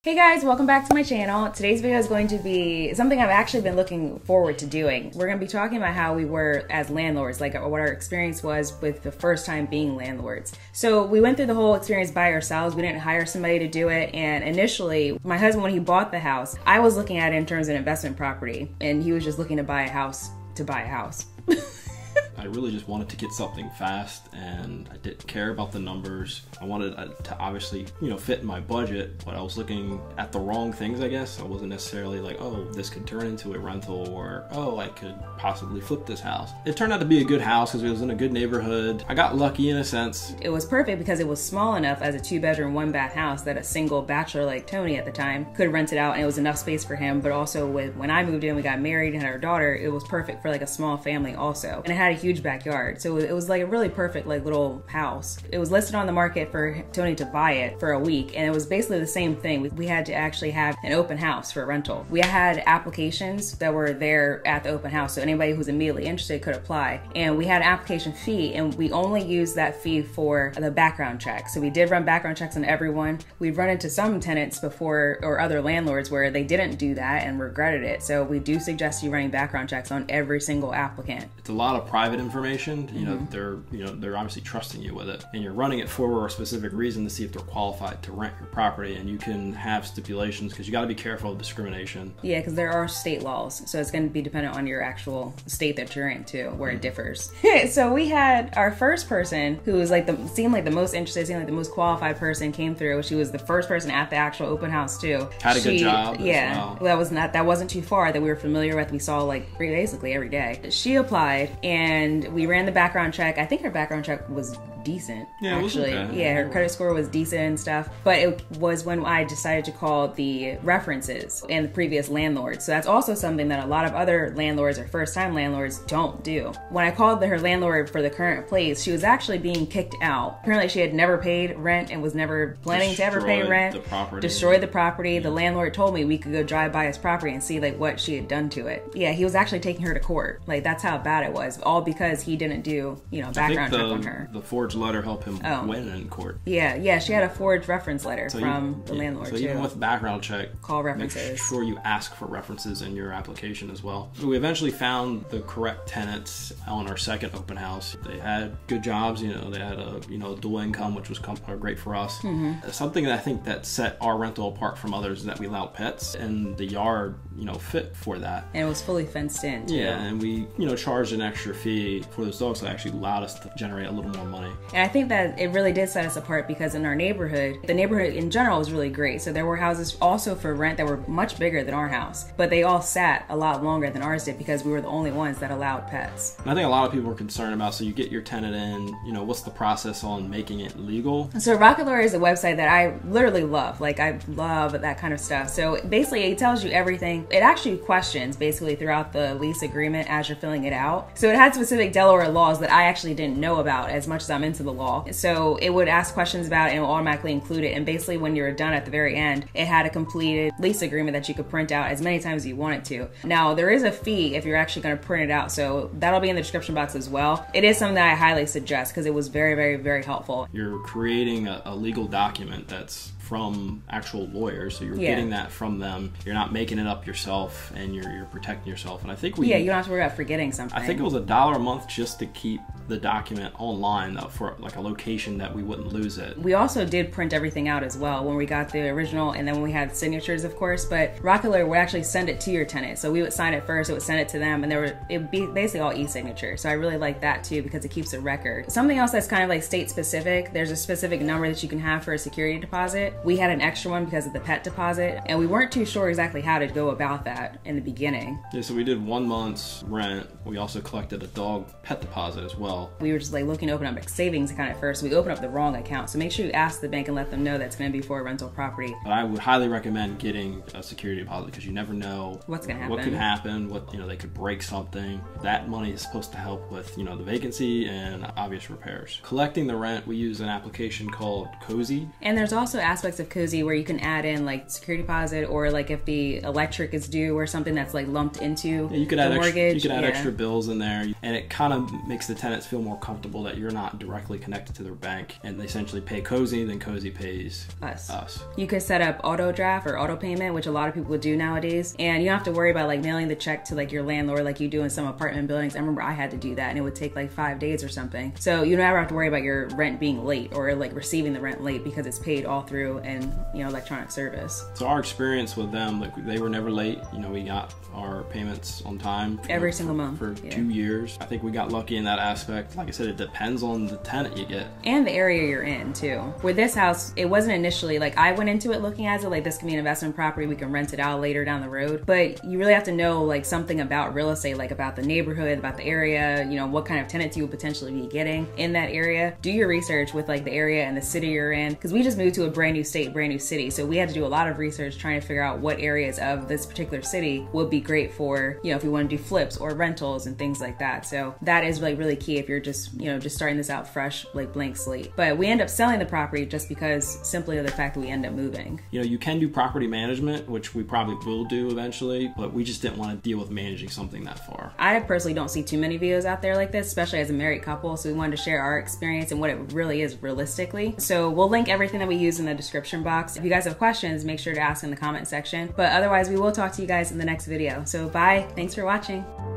Hey guys, welcome back to my channel. Today's video is going to be something I've actually been looking forward to doing. We're going to be talking about how we were as landlords, like what our experience was with the first time being landlords. So we went through the whole experience by ourselves. We didn't hire somebody to do it. And initially, my husband, when he bought the house, I was looking at it in terms of investment property, and he was just looking to buy a house to buy a house. I really just wanted to get something fast, and I didn't care about the numbers. I wanted to obviously, fit in my budget, but I was looking at the wrong things, I guess. I wasn't necessarily like, oh, this could turn into a rental, or, oh, I could possibly flip this house. It turned out to be a good house because it was in a good neighborhood. I got lucky in a sense. It was perfect because it was small enough as a 2-bedroom, 1-bath house that a single bachelor like Tony at the time could rent it out, and it was enough space for him. But also when I moved in, we got married and had our daughter, it was perfect for like a small family also. And it had a huge backyard, so it was like a really perfect like little house. It was listed on the market for Tony to buy it for a week, and it was basically the same thing. We had to actually have an open house for a rental. We had applications that were there at the open house, so anybody who's immediately interested could apply. And we had an application fee, and we only used that fee for the background check. So we did run background checks on everyone. We've run into some tenants before, or other landlords, where they didn't do that and regretted it. So we do suggest you running background checks on every single applicant. It's a lot of private information. They're obviously trusting you with it, and you're running it for a specific reason to see if they're qualified to rent your property. And you can have stipulations because you got to be careful of discrimination. Yeah, because there are state laws, so it's going to be dependent on your actual state that you're in too, where it differs. So we had our first person who was like seemed like the most interested, seemed like the most qualified person came through. She was the first person at the actual open house too. Had a good job. Yeah, as well. That wasn't too far, that we were familiar with. We saw like basically every day. She applied, and we ran the background check. I think her background check was decent. Yeah, actually. It was okay. Yeah, her credit score was decent and stuff. But it was when I decided to call the references and the previous landlords. So that's also something that a lot of other landlords or first-time landlords don't do. When I called her landlord for the current place, she was actually being kicked out. Apparently she had never paid rent and was never planning to ever pay rent. Destroyed the property. Yeah. The landlord told me we could go drive by his property and see like what she had done to it. Yeah, he was actually taking her to court. Like, that's how bad it was. All because he didn't do, background check on her. The forged letter helped him win in court. Yeah, she had a forged reference letter from the landlord too. So even with background check, call references. Make sure you ask for references in your application as well. So we eventually found the correct tenants on our second open house. They had good jobs, they had a dual income, which was great for us. Mm-hmm. Something that I think that set our rental apart from others is that we allowed pets, and the yard fit for that. And it was fully fenced in too. Yeah, and we charged an extra fee for those dogs that actually allowed us to generate a little more money. And I think that it really did set us apart because in our neighborhood, the neighborhood in general was really great. So there were houses also for rent that were much bigger than our house, but they all sat a lot longer than ours did because we were the only ones that allowed pets. And I think a lot of people are concerned about, so you get your tenant in, what's the process on making it legal? So Landlords is a website that I literally love. Like, I love that kind of stuff. So basically it tells you everything. It actually questions basically throughout the lease agreement as you're filling it out. So it had specific Delaware laws that I actually didn't know about as much as I'm into the law. So it would ask questions about it and it would automatically include it. And basically when you're done at the very end, it had a completed lease agreement that you could print out as many times as you wanted to. Now, there is a fee if you're actually going to print it out. So that'll be in the description box as well. It is something that I highly suggest because it was very, very, very helpful. You're creating a legal document that's from actual lawyers, so you're getting that from them. You're not making it up yourself, and you're protecting yourself. And I think you don't have to worry about forgetting something. I think it was $1 a month just to keep the document online for like a location that we wouldn't lose it. We also did print everything out as well when we got the original, and then when we had signatures, of course. But Landlord would actually send it to your tenant, so we would sign it first. It would send it to them, and it would be basically all e-signature. So I really like that too because it keeps a record. Something else that's kind of like state specific. There's a specific number that you can have for a security deposit. We had an extra one because of the pet deposit, and we weren't too sure exactly how to go about that in the beginning. Yeah, so we did 1 month's rent. We also collected a dog pet deposit as well. We were just like looking to open up a savings account at first. We opened up the wrong account, so make sure you ask the bank and let them know that's going to be for a rental property. But I would highly recommend getting a security deposit because you never know what's going to happen. What could happen, they could break something. That money is supposed to help with, the vacancy and obvious repairs. Collecting the rent, we use an application called Cozy. And there's also aspects aspects of Cozy where you can add in like security deposit, or like if the electric is due or something that's like lumped into you could the add mortgage. You could add extra bills in there, and it kind of makes the tenants feel more comfortable that you're not directly connected to their bank, and they essentially pay Cozy, then Cozy pays us. You could set up auto draft or auto payment, which a lot of people do nowadays, and you don't have to worry about like mailing the check to like your landlord like you do in some apartment buildings. I remember I had to do that, and it would take like 5 days or something. So you never have to worry about your rent being late or like receiving the rent late, because it's paid all through an electronic service. So our experience with them, like they were never late. We got our payments on time every single month for 2 years. I think we got lucky in that aspect. Like I said, it depends on the tenant you get and the area you're in too. With this house, it wasn't initially like I went into it looking at it like this can be an investment property, we can rent it out later down the road, but you really have to know like something about real estate, like about the neighborhood, about the area, what kind of tenants you would potentially be getting in that area. Do your research with like the area and the city you're in, because we just moved to a brand new state, brand new city, so we had to do a lot of research trying to figure out what areas of this particular city would be great for if we want to do flips or rentals and things like that. So that is like really key if you're just just starting this out fresh, like blank slate. But we end up selling the property just because simply of the fact that we end up moving. You can do property management, which we probably will do eventually, but we just didn't want to deal with managing something that far. I personally don't see too many videos out there like this, especially as a married couple, so we wanted to share our experience and what it really is realistically. So we'll link everything that we use in the description box. If you guys have questions, make sure to ask in the comment section. But otherwise, we will talk to you guys in the next video. So bye, thanks for watching.